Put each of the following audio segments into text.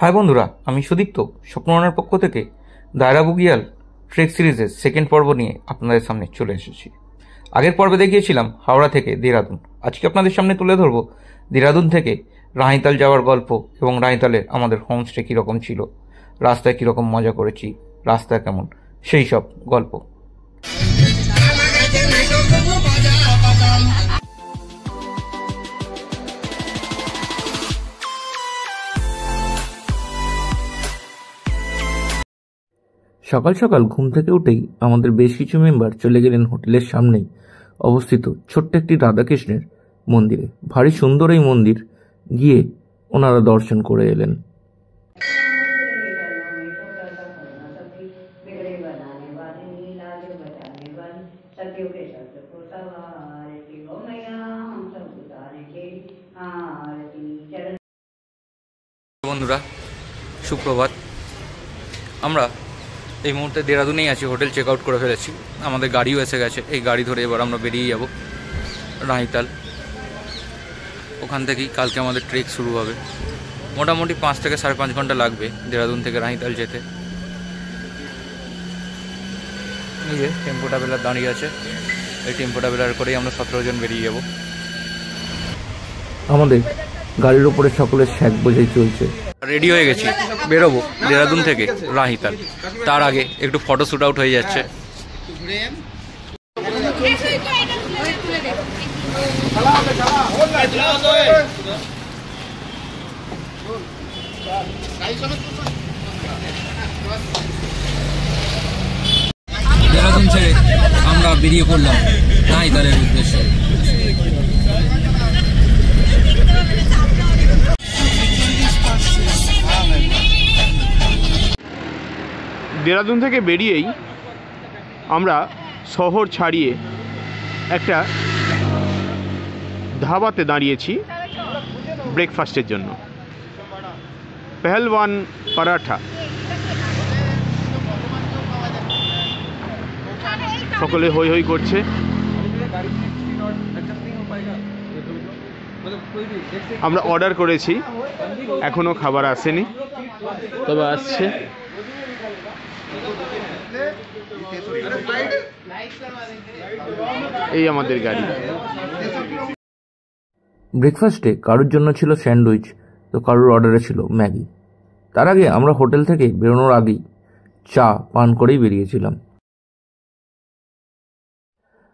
High বন্ধুরা, আমি সুদীপ্ত স্বপ্নওয়ানের পক্ষ থেকে দায়রা বুগিয়াল ট্রেক সিরিজের সেকেন্ড পর্ব নিয়ে আপনাদের সামনে চলে এসেছি। আগের পর্বে দেখিয়েছিলাম হাওড়া থেকে দেরাদুন। আজকে আপনাদের সামনে তুলে ধরব দেরাদুন থেকে রাহিতাল যাওয়ার গল্প এবং রাহিতালের আমাদের হোমস্টে কীরকম ছিল, রাস্তায় কীরকম মজা করেছি, রাস্তা কেমন, সেই সব গল্প। সকাল সকাল ঘুম থেকে উঠেই আমাদের বেশ কিছু মেম্বার চলে গেলেন হোটেলের সামনেই অবস্থিত ছোট্ট একটি রাধাকৃষ্ণের মন্দিরে। ভারী সুন্দর এই মন্দির, গিয়ে ওনারা দর্শন করে এলেন। বন্ধুরা, সুপ্রভাত। আমরা এই মুহূর্তে দেরাদুনেই আছি, হোটেল চেক আউট করে ফেলেছি, আমাদের গাড়িও এসে গেছে। এই গাড়ি ধরে এবার আমরা বেরিয়ে যাব রাহিতাল। ওখান থেকেই কালকে আমাদের ট্রেক শুরু হবে। মোটামুটি 5 থেকে 5.5 ঘন্টা লাগবে দেরাদুন থেকে রাহিতাল যেতে। এই যে টেম্পো ট্রাভেলার দাঁড়িয়ে আছে, এই টেম্পো ট্রাভেলার করেই আমরা 17 জন বেরিয়ে যাব। আমাদের গাড়ির ওপরে সকলের শ্যাক বোঝাই চলছে। রেডি হয়ে গেছি, বেরোবো দেরাদুন থেকে রাহিতাল। তার আগে একটু ফটো শ্যুট আউট হয়ে যাচ্ছে। দেরাদুন ছেড়ে আমরা বেরিয়ে পড়লাম রাহিতালের উদ্দেশ্যে। দেরাদুন থেকে বেরিয়েই আমরা শহর ছাড়িয়ে একটা ধাবাতে দাঁড়িয়েছি ব্রেকফাস্টের জন্য। পেহেলওয়ান পরাঠা। সকলে হই হই করছে। আমরা অর্ডার করেছি, এখনো খাবার আসেনি, তবে আসছে। এই আমাদের গাড়ি। ব্রেকফাস্টে কারোর জন্য ছিল স্যান্ডউইচ, তো কারোর অর্ডারে ছিল ম্যাগি। তার আগে আমরা হোটেল থেকে বেরোনোর আগেই চা পান করেই বেরিয়েছিলাম।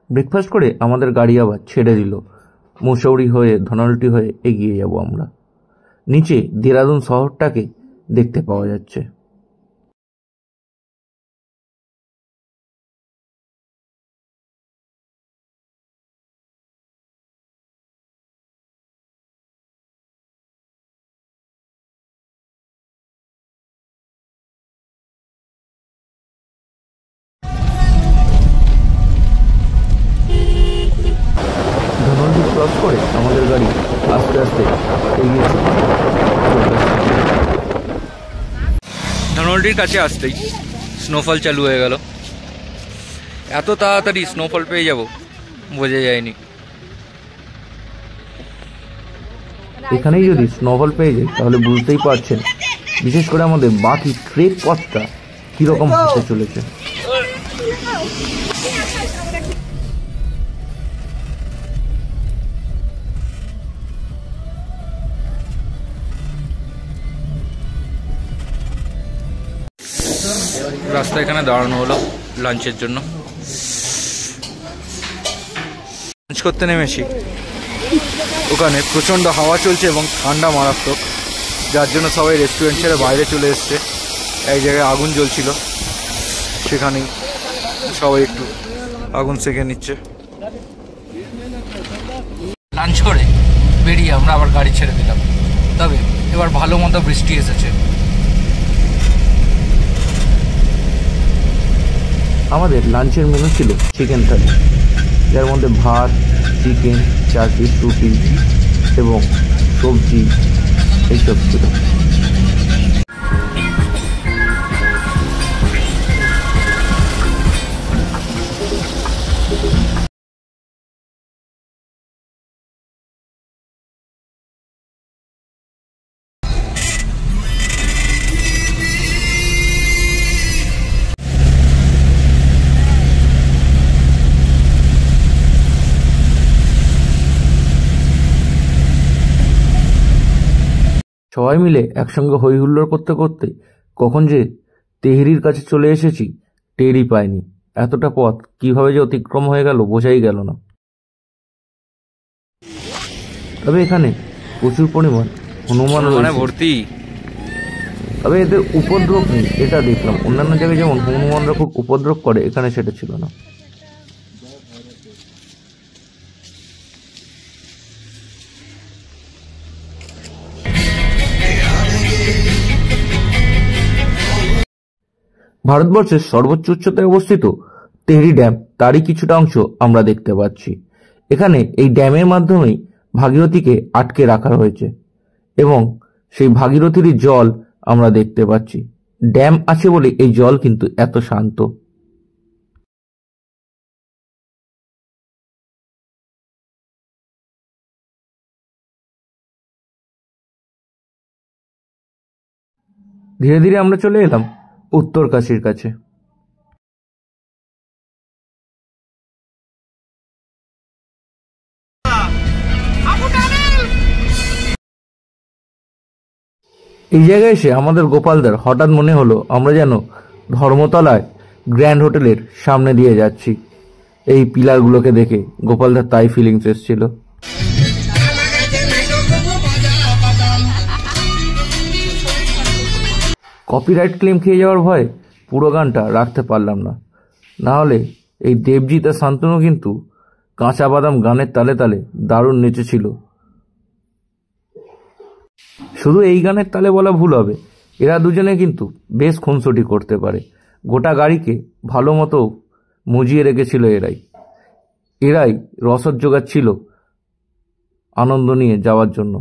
ব্রেকফাস্ট করে আমাদের গাড়ি আবার ছেড়ে দিল। মুসৌরি হয়ে ধনলটি হয়ে এগিয়ে যাব আমরা। নিচে দেরাদুন শহরটাকে দেখতে পাওয়া যাচ্ছে। ধনলটি ক্রস করে আমাদের গাড়ি আস্তে আস্তে এগিয়েছে। ধনলটির কাছে আসতেই স্নোফল চালু হয়ে গেল। এত তাড়াতাড়ি স্নোফল পেয়ে যাব বোঝা যায়নি। এখানেই যদি স্নোফল পেয়ে যাই তাহলে বুঝতেই পারছেন বিশেষ করে আমাদের বাকি ট্রেক পথটা কীরকম হতে চলেছে। রাস্তা এখানে দাঁড়ানো হলো লাঞ্চের জন্য। লাঞ্চ করতে নেমেছি, ওখানে প্রচণ্ড হাওয়া চলছে এবং ঠান্ডা মারাত্মক, যার জন্য সবাই রেস্টুরেন্ট ছেড়ে বাইরে চলে এসছে। এক জায়গায় আগুন জ্বলছিল, সেখানেই সবাই একটু আগুন সেঁকে নিচ্ছে। লাঞ্চ করে বেরিয়ে আমরা আবার গাড়ি ছেড়ে দিলাম। তবে এবার ভালো মতো বৃষ্টি এসেছে। আমাদের লাঞ্চের মেনু ছিল চিকেন থালি, যার মধ্যে ভাত, চিকেন, 4 পিস রুটি এবং সবজি এইসব ছিল। সবাই মিলে একসঙ্গে হই হুল্লোড় করতে করতে কখন যে তেহরির কাছে চলে এসেছি টেরই পাইনি। এতটা পথ কিভাবে যে অতিক্রম হয়ে গেল বোঝাই গেল না। তবে এখানে প্রচুর পরিমাণ হনুমান ভর্তি, তবে এদের উপদ্রব নেই এটা দেখলাম। অন্যান্য জায়গায় যেমন হনুমানরা খুব উপদ্রব করে, এখানে সেটা ছিল না। ভারতবর্ষের সর্বোচ্চ উচ্চতায় অবস্থিত তেহরি ড্যাম, তারই কিছুটা অংশ আমরা দেখতে পাচ্ছি। এখানে এই ড্যামের মাধ্যমেই ভাগীরথীকে আটকে রাখা হয়েছে এবং সেই ভাগীরথীর জল আমরা দেখতে পাচ্ছি। ড্যাম আছে বলে এই জল কিন্তু এত শান্ত। ধীরে ধীরে আমরা চলে এলাম উত্তরকাশীর কাছে। এই জায়গায় এসে আমাদের গোপালদার হঠাৎ মনে হলো আমরা যেন ধর্মতলায় গ্র্যান্ড হোটেলের সামনে দিয়ে যাচ্ছি। এই পিলারগুলোকে দেখে গোপালদার তাই ফিলিংস এসেছিল। কপিরাইট ক্লেম খেয়ে যাওয়ার ভয়ে পুরো গানটা রাখতে পারলাম না, না হলে এই দেবজিৎ আর শান্তনু কিন্তু কাঁচা বাদাম গানের তালে তালে দারুণ নেচেছিল। শুধু এই গানের তালে বলা ভুল হবে, এরা দুজনে কিন্তু বেশ খুনসুটি করতে পারে। গোটা গাড়িকে ভালো মতো মুজিয়ে রেখেছিল এরাই রসদ জোগাচ্ছিল আনন্দ নিয়ে যাওয়ার জন্য।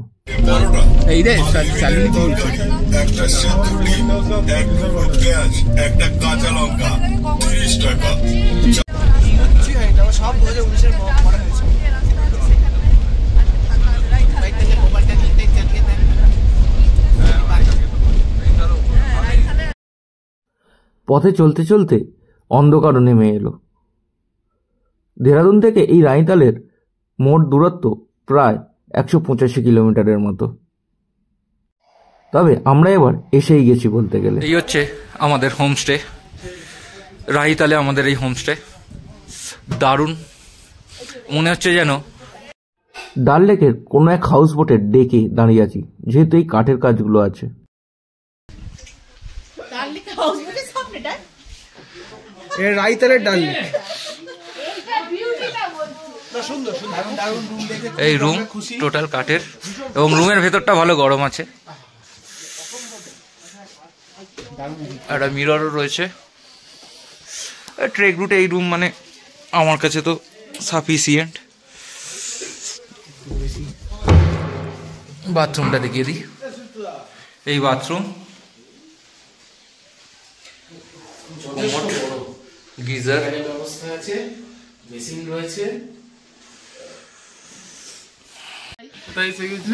পথে চলতে চলতে অন্ধকারও নেমে এলো। দেহরাদুন থেকে এই রানীতালের মোট দূরত্ব প্রায় 185 কিলোমিটারের মতো। তবে আমরা এবার এসেই গেছি বলতে গেলে। এই হচ্ছে আমাদের হোমস্টে, রানীতালে আমাদের এই হোমস্টে। দারুণ মনে হচ্ছে যেন ডাল লেকের কোনো এক হাউস বোটের ডেকে দাঁড়িয়ে আছি, যেহেতু এই কাঠের কাজগুলো আছে। এই রুম টোটাল কাঠের এবং রুমের ভেতরটা ভালো গরম আছে। একটা মিররও রয়েছে। ট্রেক রুটে এই রুম মানে আমার কাছে তো সাফিসিয়েন্ট। বাথরুমটা দেখিয়ে দিই। এই বাথরুম, গিজার ব্যবস্থা আছে, বেসিন রয়েছে।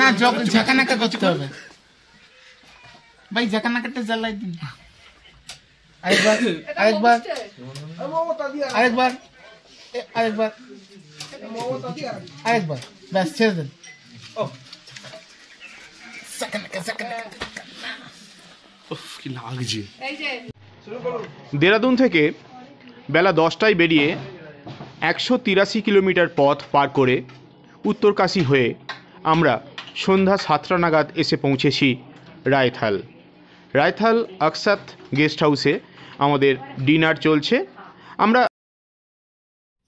না ঝাঁকানাকা করতে হবে ভাই, ঝাঁকানাকাটা জ্বালাই দিন। আরেকবার আরেকবার আরেকবার আরেকবার আরেকবার, ব্যাস ছেড়ে দেন। কি লাগছে। দেহরাদুন থেকে বেলা 10টায় বেরিয়ে 183 কিলোমিটার পথ পার করে উত্তরকাশী হয়ে আমরা সন্ধ্যা 7টা নাগাদ এসে পৌঁছেছি রায়থাল আকসাত গেস্ট হাউসে। আমাদের ডিনার চলছে। আমরা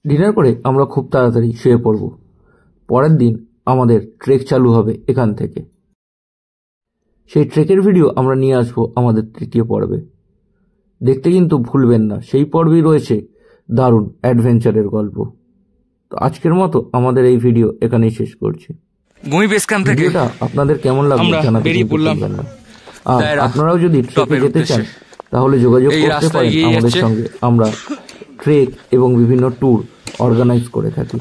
ডিনার করে আমরা খুব তাড়াতাড়ি শুয়ে পড়ব। পরের দিন আমাদের ট্রেক চালু হবে এখান থেকে। সেই ট্রেকের ভিডিও আমরা নিয়ে আসবো আমাদের 3য় পর্বে। দেখতে কিন্তু ভুলবেন না, সেই পর্বেই রয়েছে দারুণ অ্যাডভেঞ্চারের গল্প। তো আজকের মতো আমাদের এই ভিডিও এখানেই শেষ করছি। গুমি বেস ক্যাম্প থেকে ভিডিওটা আপনাদের কেমন লাগলো জানাতে ভুলবেন না। আর আপনারাও যদি ট্রেকে যেতে চান তাহলে যোগাযোগ করতে পারেন আমাদের সঙ্গে। আমরা ট্রেক এবং বিভিন্ন ট্যুর অর্গানাইজ করে থাকি।